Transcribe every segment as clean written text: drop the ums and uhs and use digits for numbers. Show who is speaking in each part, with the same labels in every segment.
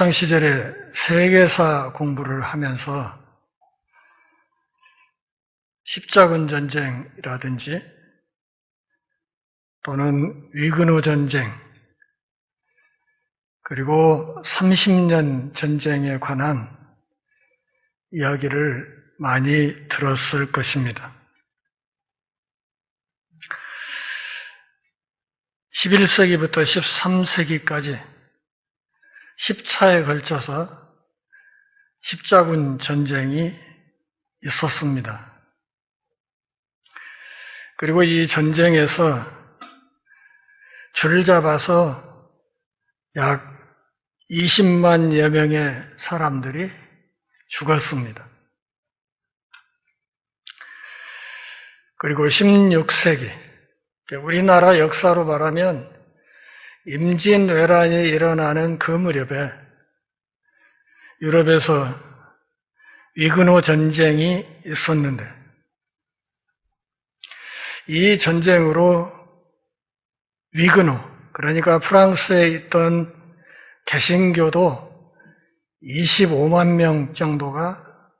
Speaker 1: 학창시절에 세계사 공부를 하면서 십자군 전쟁이라든지 또는 위근호 전쟁, 그리고 30년 전쟁에 관한 이야기를 많이 들었을 것입니다. 11세기부터 13세기까지 10차에 걸쳐서 십자군 전쟁이 있었습니다. 그리고 이 전쟁에서 줄 잡아서 약 20만여 명의 사람들이 죽었습니다. 그리고 16세기, 우리나라 역사로 말하면 임진왜란이 일어나는 그 무렵에 유럽에서 위근호 전쟁이 있었는데, 이 전쟁으로 위근호, 그러니까 프랑스에 있던 개신교도 25만 명 정도가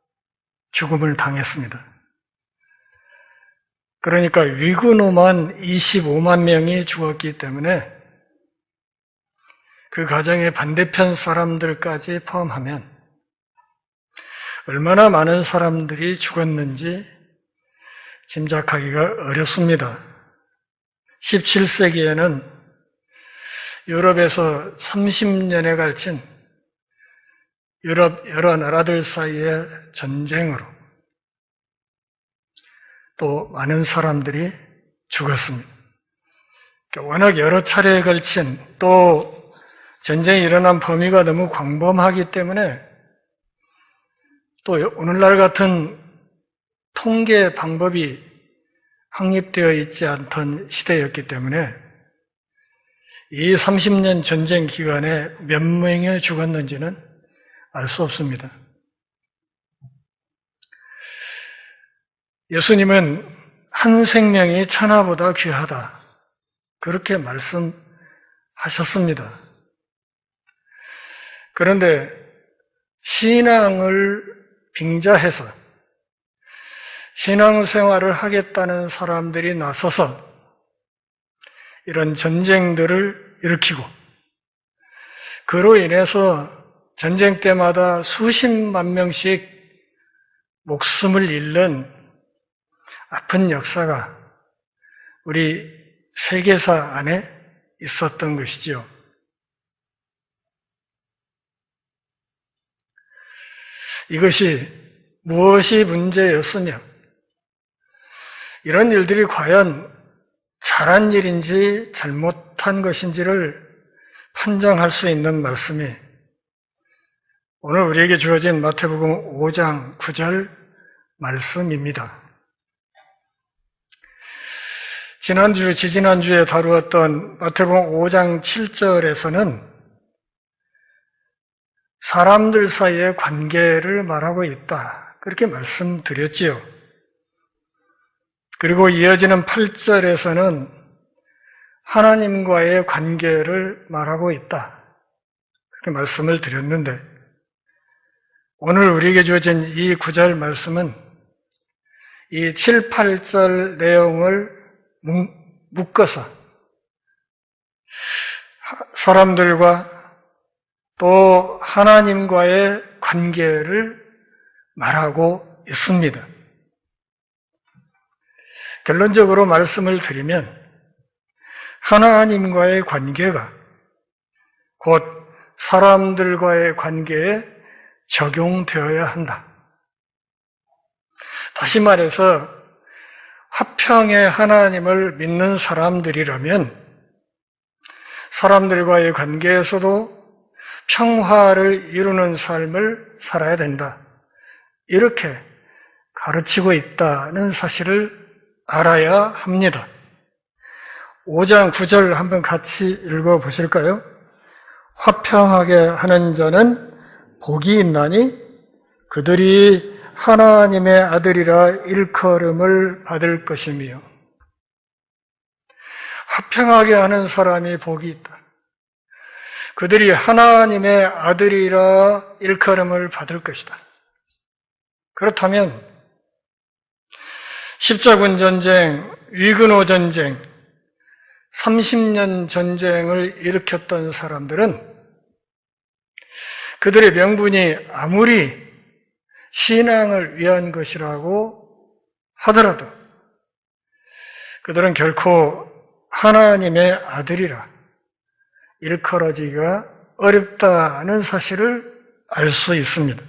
Speaker 1: 죽음을 당했습니다. 그러니까 위근호만 25만 명이 죽었기 때문에 그 가정의 반대편 사람들까지 포함하면 얼마나 많은 사람들이 죽었는지 짐작하기가 어렵습니다. 17세기에는 유럽에서 30년에 걸친 유럽 여러 나라들 사이의 전쟁으로 또 많은 사람들이 죽었습니다. 워낙 여러 차례에 걸친, 또 전쟁이 일어난 범위가 너무 광범하기 때문에 또 오늘날 같은 통계 방법이 확립되어 있지 않던 시대였기 때문에 이 30년 전쟁 기간에 몇 명이 죽었는지는 알 수 없습니다. 예수님은 한 생명이 천하보다 귀하다, 그렇게 말씀하셨습니다. 그런데 신앙을 빙자해서 신앙생활을 하겠다는 사람들이 나서서 이런 전쟁들을 일으키고, 그로 인해서 전쟁 때마다 수십만 명씩 목숨을 잃는 아픈 역사가 우리 세계사 안에 있었던 것이지요. 이것이 무엇이 문제였으며 이런 일들이 과연 잘한 일인지 잘못한 것인지를 판정할 수 있는 말씀이 오늘 우리에게 주어진 마태복음 5장 9절 말씀입니다. 지지난주에 다루었던 마태복음 5장 7절에서는 사람들 사이의 관계를 말하고 있다, 그렇게 말씀드렸지요. 그리고 이어지는 8절에서는 하나님과의 관계를 말하고 있다, 그렇게 말씀을 드렸는데, 오늘 우리에게 주어진 이 9절 말씀은 이 7, 8절 내용을 묶어서 사람들과 또 하나님과의 관계를 말하고 있습니다. 결론적으로 말씀을 드리면 하나님과의 관계가 곧 사람들과의 관계에 적용되어야 한다. 다시 말해서 화평의 하나님을 믿는 사람들이라면 사람들과의 관계에서도 평화를 이루는 삶을 살아야 된다, 이렇게 가르치고 있다는 사실을 알아야 합니다. 5장 9절 한번 같이 읽어보실까요? 화평하게 하는 자는 복이 있나니 그들이 하나님의 아들이라 일컬음을 받을 것이며. 화평하게 하는 사람이 복이 있다. 그들이 하나님의 아들이라 일컬음을 받을 것이다. 그렇다면 십자군 전쟁, 위근호 전쟁, 30년 전쟁을 일으켰던 사람들은 그들의 명분이 아무리 신앙을 위한 것이라고 하더라도 그들은 결코 하나님의 아들이라 일컬어지기가 어렵다는 사실을 알 수 있습니다.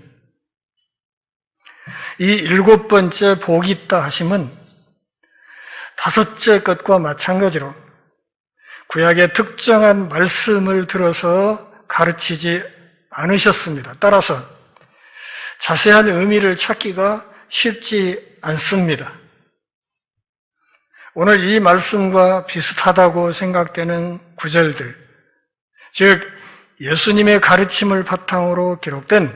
Speaker 1: 이 7번째 복이 있다 하심은 5째 것과 마찬가지로 구약의 특정한 말씀을 들어서 가르치지 않으셨습니다. 따라서 자세한 의미를 찾기가 쉽지 않습니다. 오늘 이 말씀과 비슷하다고 생각되는 구절들, 즉 예수님의 가르침을 바탕으로 기록된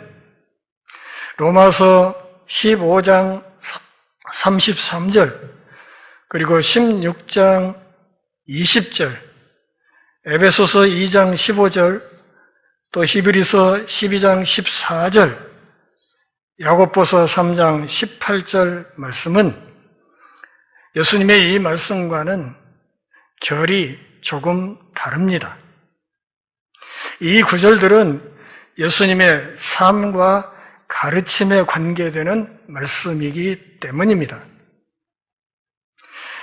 Speaker 1: 로마서 15장 33절 그리고 16장 20절, 에베소서 2장 15절, 또 히브리서 12장 14절, 야고보서 3장 18절 말씀은 예수님의 이 말씀과는 결이 조금 다릅니다. 이 구절들은 예수님의 삶과 가르침에 관계되는 말씀이기 때문입니다.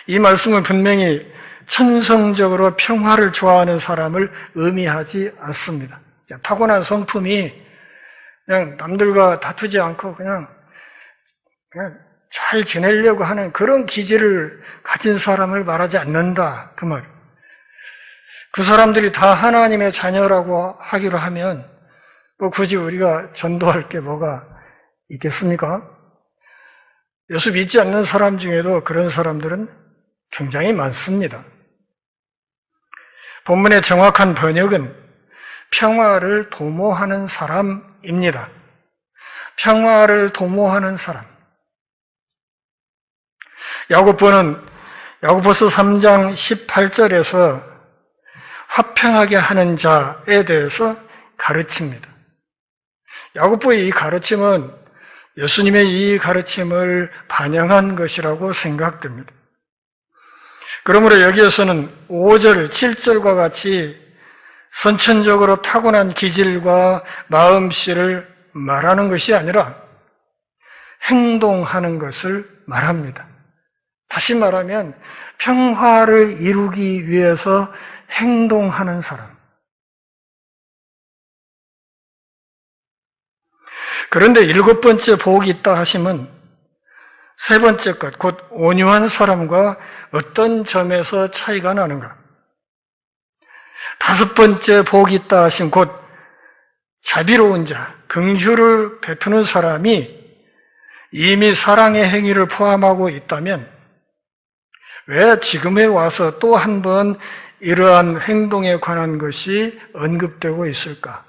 Speaker 1: 이 말씀은 분명히 천성적으로 평화를 좋아하는 사람을 의미하지 않습니다. 타고난 성품이 그냥 남들과 다투지 않고 그냥 잘 지내려고 하는 그런 기질을 가진 사람을 말하지 않는다, 그 말. 그 사람들이 다 하나님의 자녀라고 하기로 하면 뭐 굳이 우리가 전도할 게 뭐가 있겠습니까? 예수 믿지 않는 사람 중에도 그런 사람들은 굉장히 많습니다. 본문의 정확한 번역은 평화를 도모하는 사람입니다. 평화를 도모하는 사람. 야고보서 3장 18절에서 화평하게 하는 자에 대해서 가르칩니다. 야고보의 이 가르침은 예수님의 이 가르침을 반영한 것이라고 생각됩니다. 그러므로 여기에서는 5절, 7절과 같이 선천적으로 타고난 기질과 마음씨를 말하는 것이 아니라 행동하는 것을 말합니다. 다시 말하면 평화를 이루기 위해서 행동하는 사람. 그런데 7번째 복이 있다 하심은 3번째 것, 곧 온유한 사람과 어떤 점에서 차이가 나는가? 5번째 복이 있다 하심 곧 자비로운 자, 긍휼을 베푸는 사람이 이미 사랑의 행위를 포함하고 있다면 왜 지금에 와서 또 한 번 이러한 행동에 관한 것이 언급되고 있을까?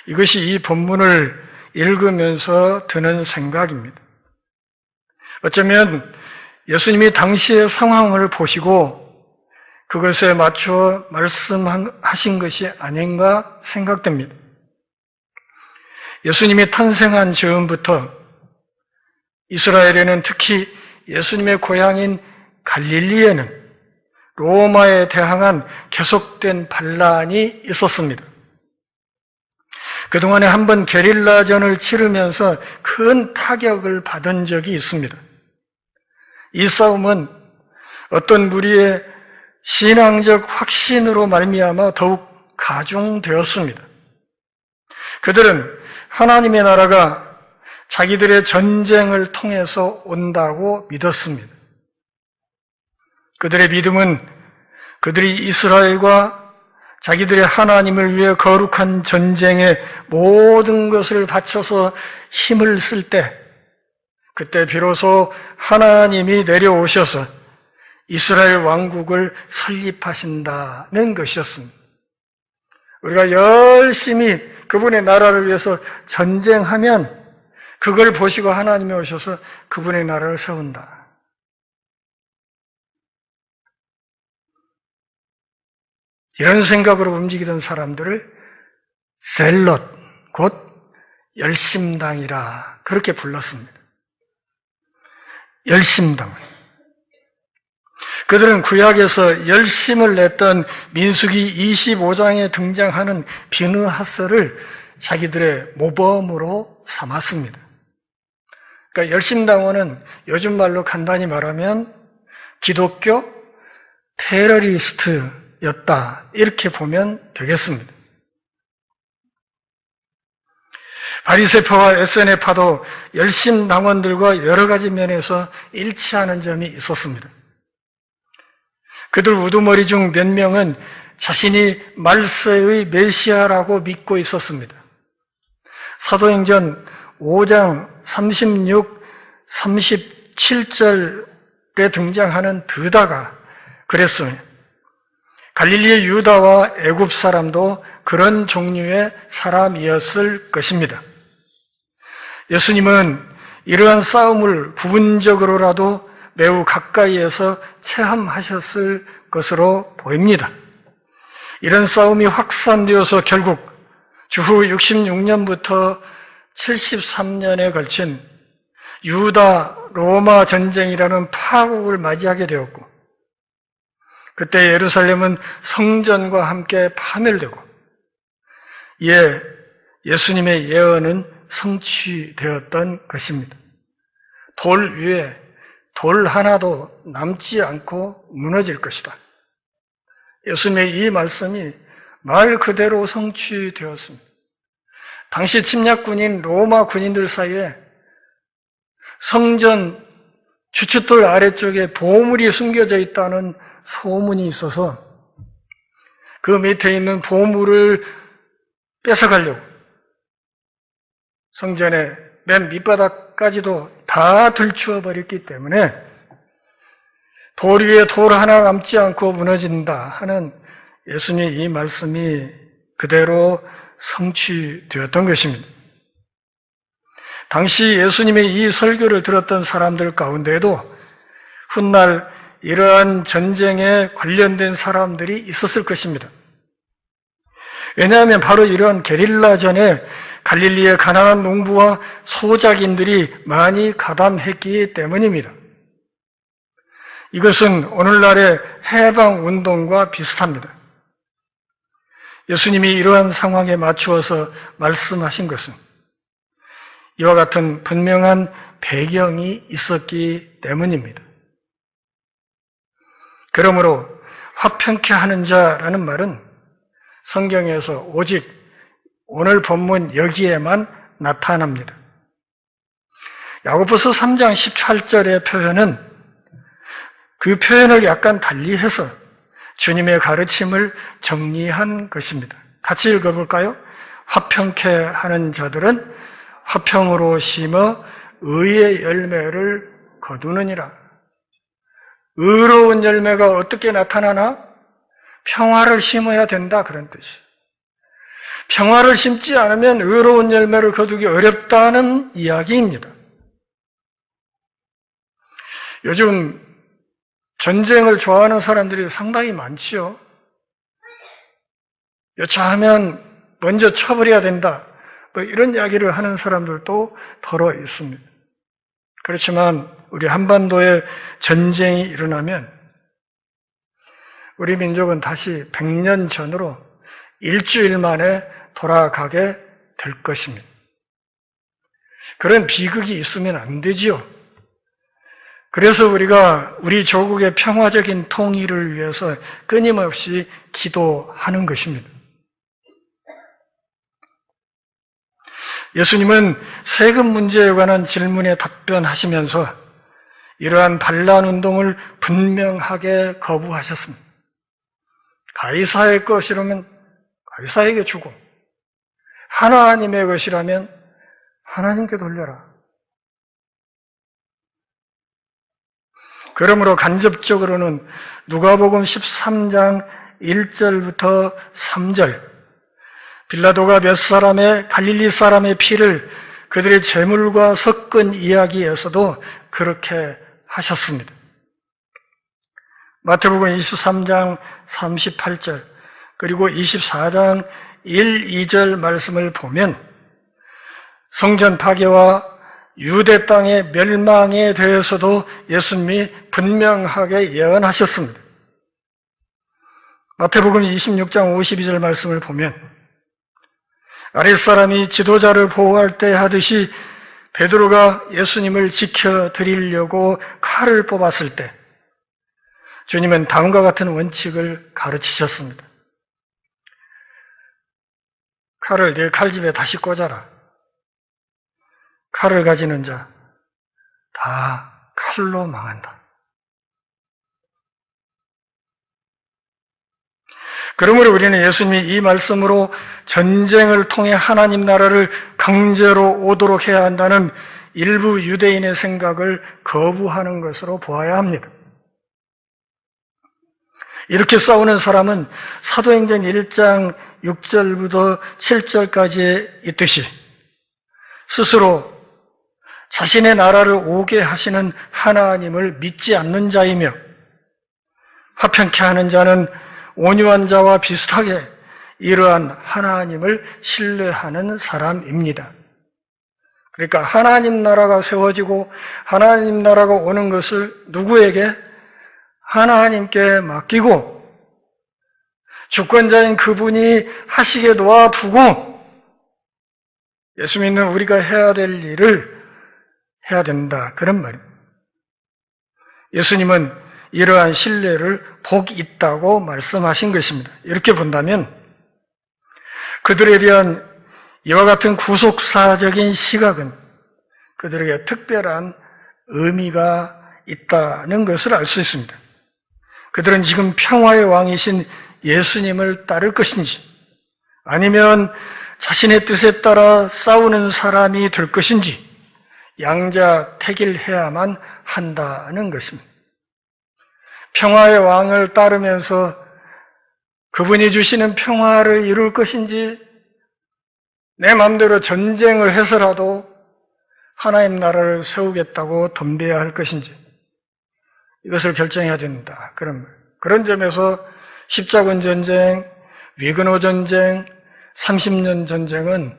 Speaker 1: 이것이 이 본문을 읽으면서 드는 생각입니다. 어쩌면 예수님이 당시의 상황을 보시고 그것에 맞추어 말씀하신 것이 아닌가 생각됩니다. 예수님이 탄생한 즈음부터 이스라엘에는 특히 예수님의 고향인 갈릴리에는 로마에 대항한 계속된 반란이 있었습니다. 그동안에 한번 게릴라전을 치르면서 큰 타격을 받은 적이 있습니다. 이 싸움은 어떤 무리의 신앙적 확신으로 말미암아 더욱 가중되었습니다. 그들은 하나님의 나라가 자기들의 전쟁을 통해서 온다고 믿었습니다. 그들의 믿음은 그들이 이스라엘과 자기들의 하나님을 위해 거룩한 전쟁에 모든 것을 바쳐서 힘을 쓸 때, 그때 비로소 하나님이 내려오셔서 이스라엘 왕국을 설립하신다는 것이었습니다. 우리가 열심히 그분의 나라를 위해서 전쟁하면 그걸 보시고 하나님이 오셔서 그분의 나라를 세운다. 이런 생각으로 움직이던 사람들을 셀롯, 곧 열심당이라 그렇게 불렀습니다. 열심당. 그들은 구약에서 열심을 냈던 민수기 25장에 등장하는 비느하스를 자기들의 모범으로 삼았습니다. 그러니까 열심당원은 요즘 말로 간단히 말하면 기독교 테러리스트였다, 이렇게 보면 되겠습니다. 바리새파와 에세네파도 열심당원들과 여러 가지 면에서 일치하는 점이 있었습니다. 그들 우두머리 중 몇 명은 자신이 말세의 메시아라고 믿고 있었습니다. 사도행전 5장 36, 37절에 등장하는 드다가 그랬어요. 갈릴리의 유다와 애굽 사람도 그런 종류의 사람이었을 것입니다. 예수님은 이러한 싸움을 부분적으로라도 매우 가까이에서 체험하셨을 것으로 보입니다. 이런 싸움이 확산되어서 결국 주후 66년부터 73년에 걸친 유다 로마 전쟁이라는 파국을 맞이하게 되었고, 그때 예루살렘은 성전과 함께 파멸되고, 이에 예수님의 예언은 성취되었던 것입니다. 돌 위에 돌 하나도 남지 않고 무너질 것이다. 예수님의 이 말씀이 말 그대로 성취되었습니다. 당시 침략군인 로마 군인들 사이에 성전 주춧돌 아래쪽에 보물이 숨겨져 있다는 소문이 있어서 그 밑에 있는 보물을 뺏어가려고 성전의 맨 밑바닥까지도 다 들추어 버렸기 때문에 돌 위에 돌 하나 남지 않고 무너진다 하는 예수님의 이 말씀이 그대로 성취되었던 것입니다. 당시 예수님의 이 설교를 들었던 사람들 가운데에도 훗날 이러한 전쟁에 관련된 사람들이 있었을 것입니다. 왜냐하면 바로 이러한 게릴라전에 갈릴리의 가난한 농부와 소작인들이 많이 가담했기 때문입니다. 이것은 오늘날의 해방운동과 비슷합니다. 예수님이 이러한 상황에 맞추어서 말씀하신 것은 이와 같은 분명한 배경이 있었기 때문입니다. 그러므로 화평케 하는 자라는 말은 성경에서 오직 오늘 본문 여기에만 나타납니다. 야고보서 3장 18절의 표현은 그 표현을 약간 달리해서 주님의 가르침을 정리한 것입니다. 같이 읽어볼까요? 화평케 하는 자들은 화평으로 심어 의의 열매를 거두느니라. 의로운 열매가 어떻게 나타나나? 평화를 심어야 된다, 그런 뜻이에요. 평화를 심지 않으면 의로운 열매를 거두기 어렵다는 이야기입니다. 요즘 전쟁을 좋아하는 사람들이 상당히 많지요. 여차하면 먼저 쳐버려야 된다, 이런 이야기를 하는 사람들도 더러 있습니다. 그렇지만 우리 한반도에 전쟁이 일어나면 우리 민족은 다시 100년 전으로 일주일 만에 돌아가게 될 것입니다. 그런 비극이 있으면 안 되지요. 그래서 우리가 우리 조국의 평화적인 통일을 위해서 끊임없이 기도하는 것입니다. 예수님은 세금 문제에 관한 질문에 답변하시면서 이러한 반란 운동을 분명하게 거부하셨습니다. 가이사의 것이라면 가이사에게 주고 하나님의 것이라면 하나님께 돌려라. 그러므로 간접적으로는 누가복음 13장 1절부터 3절, 빌라도가 몇 사람의 갈릴리 사람의 피를 그들의 재물과 섞은 이야기에서도 그렇게 하셨습니다. 마태복음 23장 38절, 그리고 24장 1, 2절 말씀을 보면 성전 파괴와 유대 땅의 멸망에 대해서도 예수님이 분명하게 예언하셨습니다. 마태복음 26장 52절 말씀을 보면 아랫사람이 지도자를 보호할 때 하듯이 베드로가 예수님을 지켜드리려고 칼을 뽑았을 때 주님은 다음과 같은 원칙을 가르치셨습니다. 칼을 네 칼집에 다시 꽂아라. 칼을 가지는 자 다 칼로 망한다. 그러므로 우리는 예수님이 이 말씀으로 전쟁을 통해 하나님 나라를 강제로 오도록 해야 한다는 일부 유대인의 생각을 거부하는 것으로 보아야 합니다. 이렇게 싸우는 사람은 사도행전 1장 6절부터 7절까지에 있듯이 스스로 자신의 나라를 오게 하시는 하나님을 믿지 않는 자이며 화평케 하는 자는 온유한 자와 비슷하게 이러한 하나님을 신뢰하는 사람입니다. 그러니까 하나님 나라가 세워지고 하나님 나라가 오는 것을 누구에게? 하나님께 맡기고 주권자인 그분이 하시게 놓아두고 예수 믿는 우리가 해야 될 일을 해야 된다. 그런 말입니다. 예수님은 이러한 신뢰를 복이 있다고 말씀하신 것입니다. 이렇게 본다면 그들에 대한 이와 같은 구속사적인 시각은 그들에게 특별한 의미가 있다는 것을 알 수 있습니다. 그들은 지금 평화의 왕이신 예수님을 따를 것인지 아니면 자신의 뜻에 따라 싸우는 사람이 될 것인지 양자택일해야만 한다는 것입니다. 평화의 왕을 따르면서 그분이 주시는 평화를 이룰 것인지 내 마음대로 전쟁을 해서라도 하나님 나라를 세우겠다고 덤벼야 할 것인지 이것을 결정해야 된다. 그런 점에서 십자군 전쟁, 위근호 전쟁, 30년 전쟁은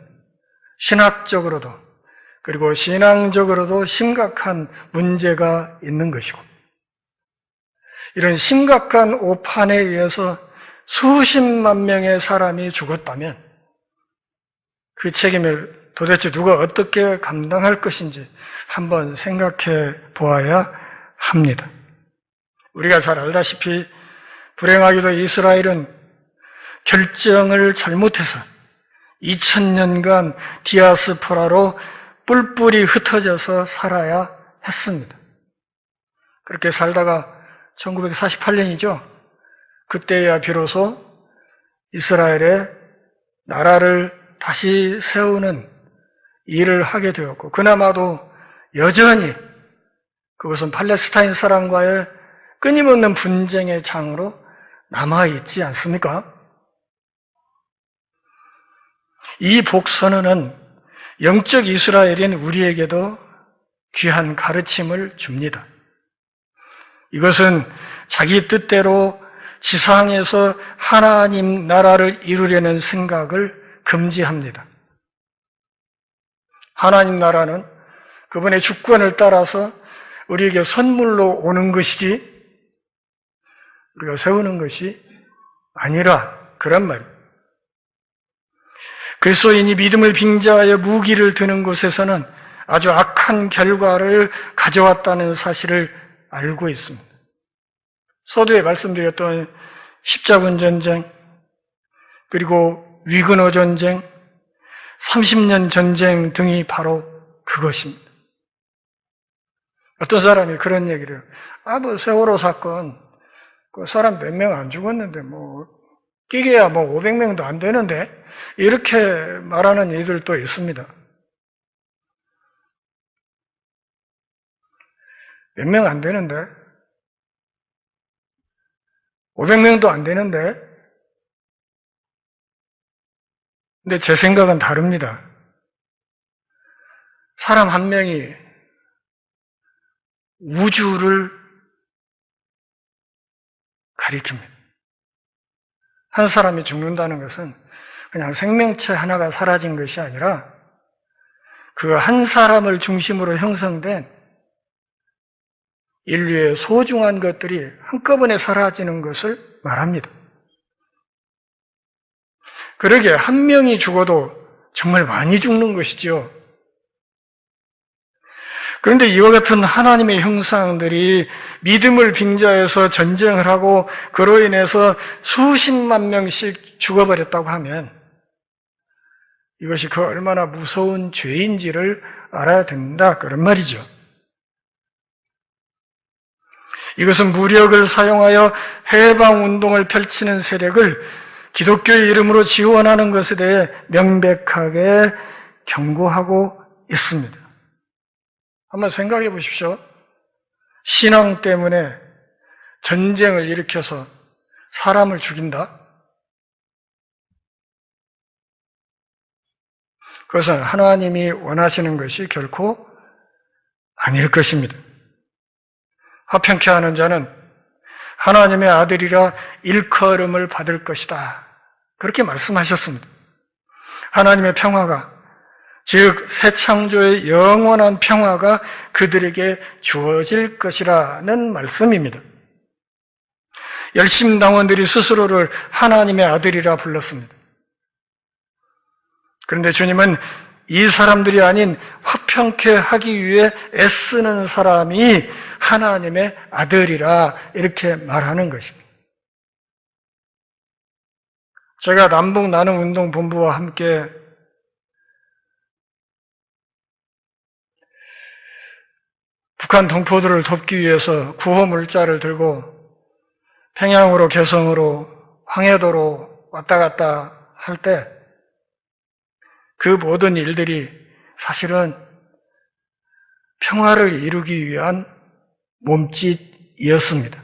Speaker 1: 신학적으로도 그리고 신앙적으로도 심각한 문제가 있는 것이고 이런 심각한 오판에 의해서 수십만 명의 사람이 죽었다면 그 책임을 도대체 누가 어떻게 감당할 것인지 한번 생각해 보아야 합니다. 우리가 잘 알다시피 불행하게도 이스라엘은 결정을 잘못해서 2000년간 디아스포라로 뿔뿔이 흩어져서 살아야 했습니다. 그렇게 살다가 1948년이죠. 그때야 비로소 이스라엘의 나라를 다시 세우는 일을 하게 되었고 그나마도 여전히 그것은 팔레스타인 사람과의 끊임없는 분쟁의 장으로 남아있지 않습니까? 이 복선언은 영적 이스라엘인 우리에게도 귀한 가르침을 줍니다. 이것은 자기 뜻대로 지상에서 하나님 나라를 이루려는 생각을 금지합니다. 하나님 나라는 그분의 주권을 따라서 우리에게 선물로 오는 것이지 우리가 세우는 것이 아니라 그런 말입니다. 그리스도인이 믿음을 빙자하여 무기를 드는 곳에서는 아주 악한 결과를 가져왔다는 사실을 알고 있습니다. 서두에 말씀드렸던 십자군 전쟁, 그리고 위근호 전쟁, 30년 전쟁 등이 바로 그것입니다. 어떤 사람이 그런 얘기를 해요. 세월호 사건, 그 사람 몇 명 안 죽었는데, 끼게야 500명도 안 되는데, 이렇게 말하는 이들도 있습니다. 몇 명 안 되는데? 500명도 안 되는데? 근데 제 생각은 다릅니다. 사람 한 명이 우주를 가리킵니다. 한 사람이 죽는다는 것은 그냥 생명체 하나가 사라진 것이 아니라 그 한 사람을 중심으로 형성된 인류의 소중한 것들이 한꺼번에 사라지는 것을 말합니다. 그러게 한 명이 죽어도 정말 많이 죽는 것이지요. 그런데 이와 같은 하나님의 형상들이 믿음을 빙자해서 전쟁을 하고 그로 인해서 수십만 명씩 죽어버렸다고 하면 이것이 그 얼마나 무서운 죄인지를 알아야 된다, 그런 말이죠. 이것은 무력을 사용하여 해방운동을 펼치는 세력을 기독교의 이름으로 지원하는 것에 대해 명백하게 경고하고 있습니다. 한번 생각해 보십시오. 신앙 때문에 전쟁을 일으켜서 사람을 죽인다? 그것은 하나님이 원하시는 것이 결코 아닐 것입니다. 화평케 하는 자는 하나님의 아들이라 일컬음을 받을 것이다, 그렇게 말씀하셨습니다. 하나님의 평화가, 즉 새 창조의 영원한 평화가 그들에게 주어질 것이라는 말씀입니다. 열심당원들이 스스로를 하나님의 아들이라 불렀습니다. 그런데 주님은 이 사람들이 아닌 화평케 하기 위해 애쓰는 사람이 하나님의 아들이라 이렇게 말하는 것입니다. 제가 남북나눔운동본부와 함께 북한 동포들을 돕기 위해서 구호물자를 들고 평양으로, 개성으로, 황해도로 왔다 갔다 할 때 그 모든 일들이 사실은 평화를 이루기 위한 몸짓이었습니다.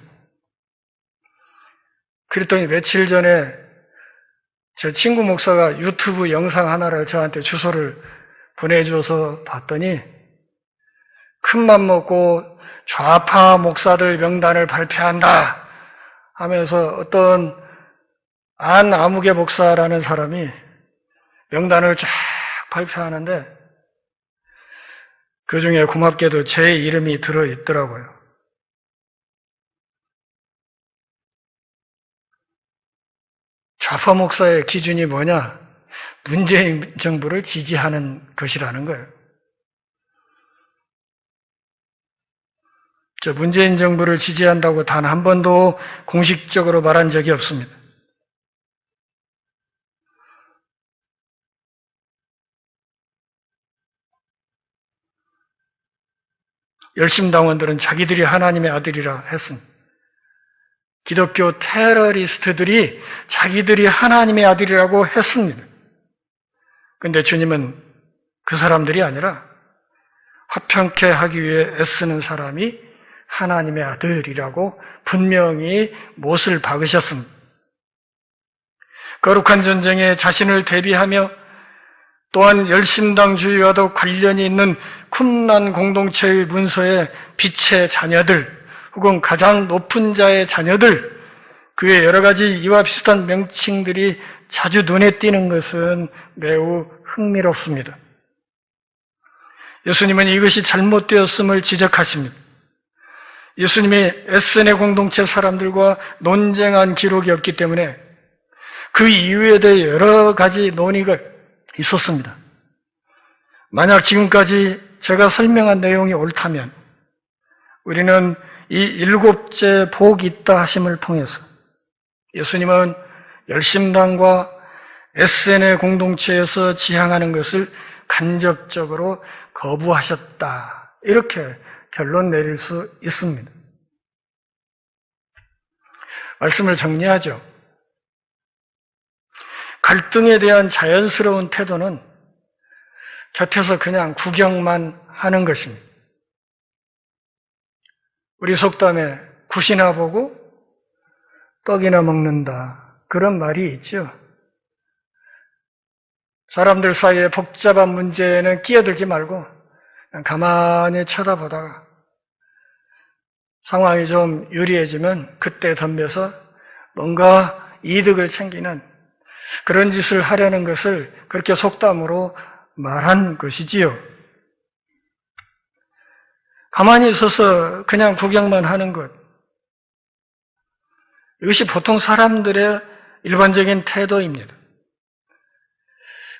Speaker 1: 그랬더니 며칠 전에 제 친구 목사가 유튜브 영상 하나를 저한테 주소를 보내줘서 봤더니 큰맘 먹고 좌파 목사들 명단을 발표한다 하면서 어떤 안아무개 목사라는 사람이 명단을 쫙 발표하는데 그 중에 고맙게도 제 이름이 들어있더라고요. 좌파 목사의 기준이 뭐냐? 문재인 정부를 지지하는 것이라는 거예요. 저 문재인 정부를 지지한다고 단 한 번도 공식적으로 말한 적이 없습니다. 열심당원들은 자기들이 하나님의 아들이라 했습니다. 기독교 테러리스트들이 자기들이 하나님의 아들이라고 했습니다. 그런데 주님은 그 사람들이 아니라 화평케 하기 위해 애쓰는 사람이 하나님의 아들이라고 분명히 못을 박으셨습니다. 거룩한 전쟁에 자신을 대비하며 또한 열심당주의와도 관련이 있는 쿰란 공동체의 문서에 빛의 자녀들 혹은 가장 높은 자의 자녀들, 그의 여러 가지 이와 비슷한 명칭들이 자주 눈에 띄는 것은 매우 흥미롭습니다. 예수님은 이것이 잘못되었음을 지적하십니다. 예수님이 에스네 공동체 사람들과 논쟁한 기록이 없기 때문에 그 이유에 대해 여러 가지 논의가 있었습니다. 만약 지금까지 제가 설명한 내용이 옳다면 우리는 이 7째 복이 있다 하심을 통해서 예수님은 열심당과 에스네 공동체에서 지향하는 것을 간접적으로 거부하셨다, 이렇게 결론 내릴 수 있습니다. 말씀을 정리하죠. 갈등에 대한 자연스러운 태도는 곁에서 그냥 구경만 하는 것입니다. 우리 속담에 굿이나 보고 떡이나 먹는다, 그런 말이 있죠. 사람들 사이에 복잡한 문제에는 끼어들지 말고 그냥 가만히 쳐다보다가 상황이 좀 유리해지면 그때 덤벼서 뭔가 이득을 챙기는 그런 짓을 하려는 것을 그렇게 속담으로 말한 것이지요. 가만히 서서 그냥 구경만 하는 것, 이것이 보통 사람들의 일반적인 태도입니다.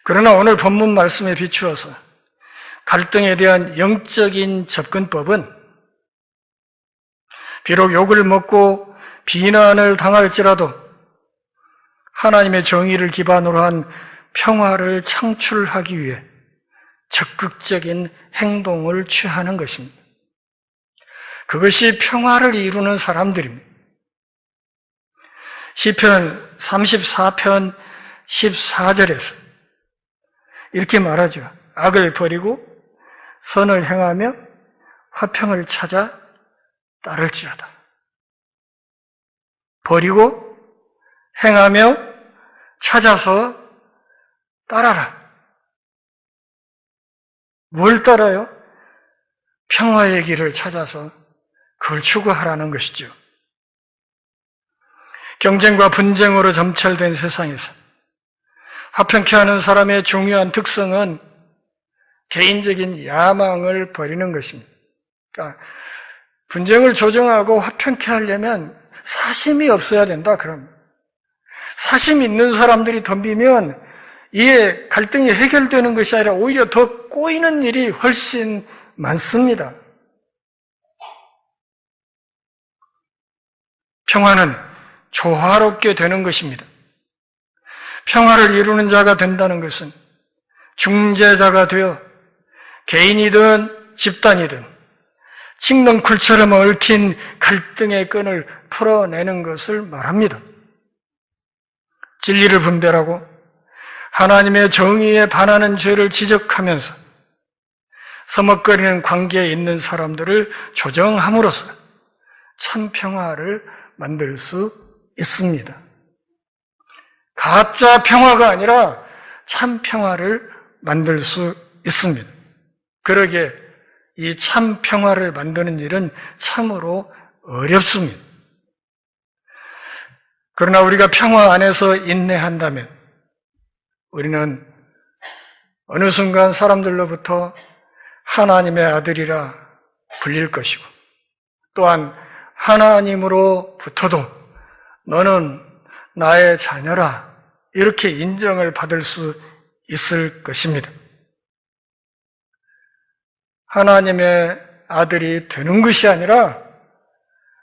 Speaker 1: 그러나 오늘 본문 말씀에 비추어서 갈등에 대한 영적인 접근법은 비록 욕을 먹고 비난을 당할지라도 하나님의 정의를 기반으로 한 평화를 창출하기 위해 적극적인 행동을 취하는 것입니다. 그것이 평화를 이루는 사람들입니다. 시편 34편 14절에서 이렇게 말하죠. 악을 버리고 선을 행하며 화평을 찾아 따를지어다. 버리고 행하며 찾아서 따라라. 뭘 따라요? 평화의 길을 찾아서 그걸 추구하라는 것이죠. 경쟁과 분쟁으로 점철된 세상에서 화평케 하는 사람의 중요한 특성은 개인적인 야망을 버리는 것입니다. 그러니까 분쟁을 조정하고 화평케 하려면 사심이 없어야 된다. 그럼 사심 있는 사람들이 덤비면 이에 갈등이 해결되는 것이 아니라 오히려 더 꼬이는 일이 훨씬 많습니다. 평화는 조화롭게 되는 것입니다. 평화를 이루는 자가 된다는 것은 중재자가 되어 개인이든 집단이든 칡넝쿨처럼 얽힌 갈등의 끈을 풀어내는 것을 말합니다. 진리를 분별하고 하나님의 정의에 반하는 죄를 지적하면서 서먹거리는 관계에 있는 사람들을 조정함으로써 참 평화를 만들 수 있습니다. 가짜 평화가 아니라 참 평화를 만들 수 있습니다. 그러기에 이 참 평화를 만드는 일은 참으로 어렵습니다. 그러나 우리가 평화 안에서 인내한다면 우리는 어느 순간 사람들로부터 하나님의 아들이라 불릴 것이고 또한 하나님으로부터도 너는 나의 자녀라 이렇게 인정을 받을 수 있을 것입니다. 하나님의 아들이 되는 것이 아니라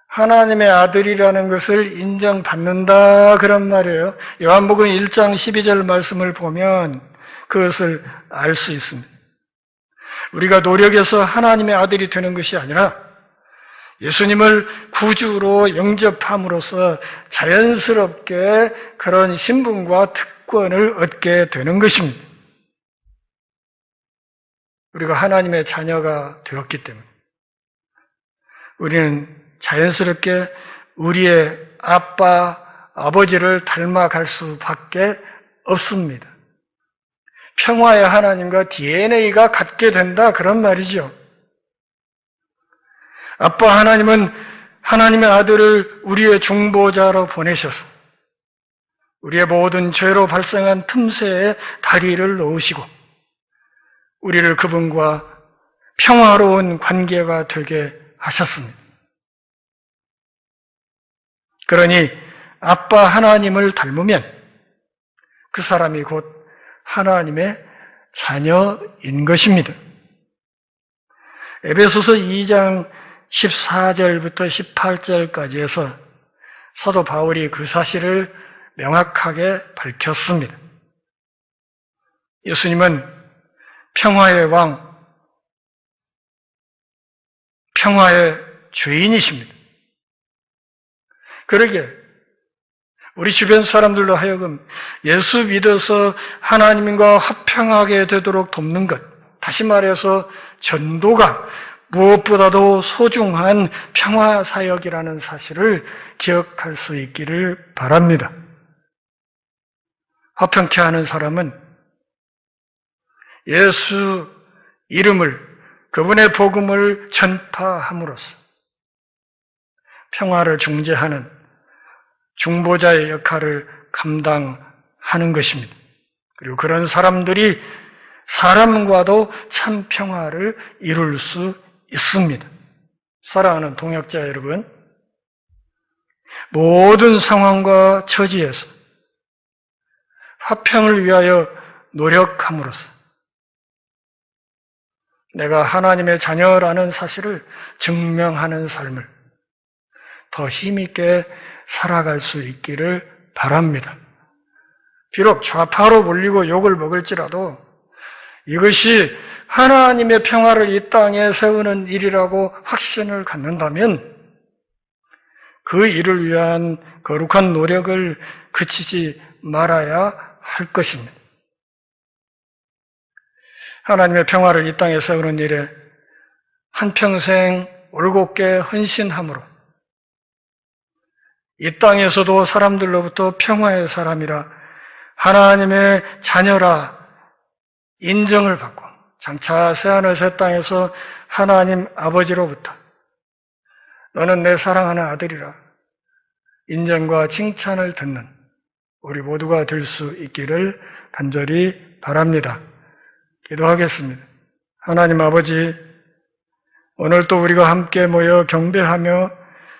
Speaker 1: 하나님의 아들이라는 것을 인정받는다 그런 말이에요. 요한복음 1장 12절 말씀을 보면 그것을 알 수 있습니다. 우리가 노력해서 하나님의 아들이 되는 것이 아니라 예수님을 구주로 영접함으로써 자연스럽게 그런 신분과 특권을 얻게 되는 것입니다. 우리가 하나님의 자녀가 되었기 때문에 우리는 자연스럽게 우리의 아빠, 아버지를 닮아갈 수밖에 없습니다. 평화의 하나님과 DNA가 같게 된다 그런 말이죠. 아빠 하나님은 하나님의 아들을 우리의 중보자로 보내셔서 우리의 모든 죄로 발생한 틈새에 다리를 놓으시고 우리를 그분과 평화로운 관계가 되게 하셨습니다. 그러니 아빠 하나님을 닮으면 그 사람이 곧 하나님의 자녀인 것입니다. 에베소서 2장 14절부터 18절까지 해서 사도 바울이 그 사실을 명확하게 밝혔습니다. 예수님은 평화의 왕, 평화의 주인이십니다. 그러게 우리 주변 사람들로 하여금 예수 믿어서 하나님과 화평하게 되도록 돕는 것, 다시 말해서 전도가 무엇보다도 소중한 평화사역이라는 사실을 기억할 수 있기를 바랍니다. 화평케 하는 사람은 예수 이름을, 그분의 복음을 전파함으로써 평화를 중보자의 역할을 감당하는 것입니다. 그리고 그런 사람들이 사람과도 참 평화를 이룰 수 있습니다. 사랑하는 동역자 여러분, 모든 상황과 처지에서 화평을 위하여 노력함으로써 내가 하나님의 자녀라는 사실을 증명하는 삶을 더 힘있게 살아갈 수 있기를 바랍니다. 비록 좌파로 몰리고 욕을 먹을지라도 이것이 하나님의 평화를 이 땅에 세우는 일이라고 확신을 갖는다면 그 일을 위한 거룩한 노력을 그치지 말아야 할 것입니다. 하나님의 평화를 이 땅에 세우는 일에 한평생 올곧게 헌신함으로 이 땅에서도 사람들로부터 평화의 사람이라 하나님의 자녀라 인정을 받고 장차 새하늘 새 땅에서 하나님 아버지로부터 너는 내 사랑하는 아들이라 인정과 칭찬을 듣는 우리 모두가 될 수 있기를 간절히 바랍니다. 기도하겠습니다. 하나님 아버지, 오늘 또 우리가 함께 모여 경배하며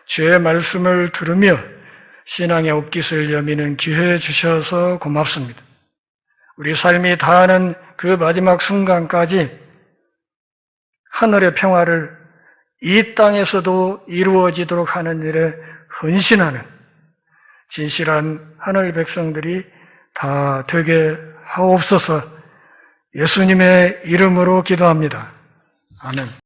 Speaker 1: 주의 말씀을 들으며 신앙의 옷깃을 여미는 기회 주셔서 고맙습니다. 우리 삶이 다하는 그 마지막 순간까지 하늘의 평화를 이 땅에서도 이루어지도록 하는 일에 헌신하는 진실한 하늘 백성들이 다 되게 하옵소서. 예수님의 이름으로 기도합니다. 아멘.